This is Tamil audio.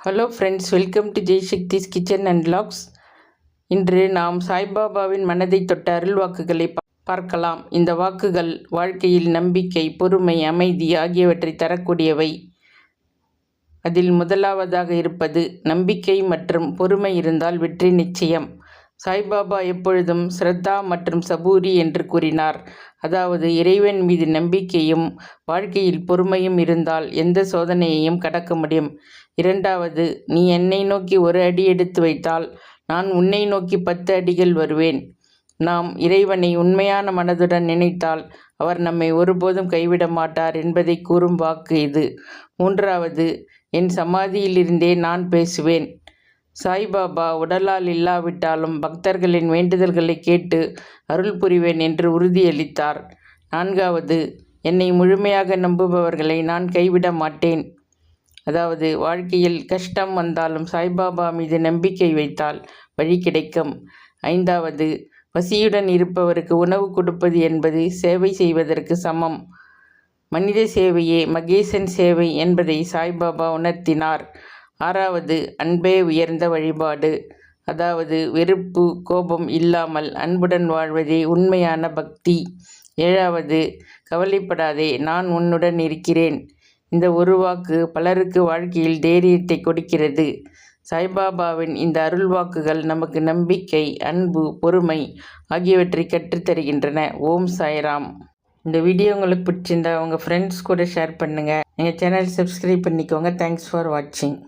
Hello friends, welcome to Jaisakthi's kitchen and vlogs. இன்று நாம் சாய்பாபாவின் மனதை தொட்ட அருள் வாக்குகளை பார்க்கலாம். இந்த வாக்குகள் வாழ்க்கையில் நம்பிக்கை, பொறுமை, அமைதி ஆகியவற்றை தரக்கூடியவை. அதில் முதலாவதாக இருப்பது நம்பிக்கை மற்றும் பொறுமை இருந்தால் வெற்றி நிச்சயம். சாய்பாபா எப்பொழுதும் ஸ்ரத்தா மற்றும் சபூரி என்று கூறினார். அதாவது இறைவன் மீது நம்பிக்கையும் வாழ்க்கையில் பொறுமையும் இருந்தால் எந்த சோதனையையும் கடக்க முடியும். இரண்டாவது, நீ என்னை நோக்கி ஒரு அடி எடுத்து வைத்தால் நான் உன்னை நோக்கி 10 அடிகள் வருவேன். நாம் இறைவனை உண்மையான மனதுடன் நினைத்தால் அவர் நம்மை ஒருபோதும் கைவிட மாட்டார் என்பதை கூறும் வாக்கு இது. மூன்றாவது, என் சமாதியிலிருந்தே நான் பேசுவேன். சாய்பாபா உடலால் இல்லாவிட்டாலும் பக்தர்களின் வேண்டுதல்களை கேட்டு அருள் புரிவேன் என்று உறுதியளித்தார். நான்காவது, என்னை முழுமையாக நம்புபவர்களை நான் கைவிட மாட்டேன். அதாவது வாழ்க்கையில் கஷ்டம் வந்தாலும் சாய்பாபா மீது நம்பிக்கை வைத்தால் வழி கிடைக்கும். ஐந்தாவது, பசியுடன் இருப்பவருக்கு உணவு கொடுப்பது என்பது சேவை செய்வதற்கு சமம். மனித சேவையே மகேசன் சேவை என்பதை சாய்பாபா உணர்த்தினார். ஆறாவது, அன்பே உயர்ந்த வழிபாடு. அதாவது வெறுப்பு, கோபம் இல்லாமல் அன்புடன் வாழ்வதே உண்மையான பக்தி. ஏழாவது, கவலைப்படாதே, நான் உன்னுடன் இருக்கிறேன். இந்த ஒரு வாக்கு பலருக்கு வாழ்க்கையில் தைரியத்தை கொடுக்கிறது. சாய்பாபாவின் இந்த அருள் வாக்குகள் நமக்கு நம்பிக்கை, அன்பு, பொறுமை ஆகியவற்றை கற்றுத்தருகின்றன. ஓம் சாய்ராம். இந்த வீடியோ உங்களுக்கு பிடிச்சிருந்தா உங்கள் ஃப்ரெண்ட்ஸ் கூட ஷேர் பண்ணுங்கள். எங்கள் சேனல் சப்ஸ்கிரைப் பண்ணிக்கோங்க. தேங்க்ஸ் ஃபார் வாட்சிங்.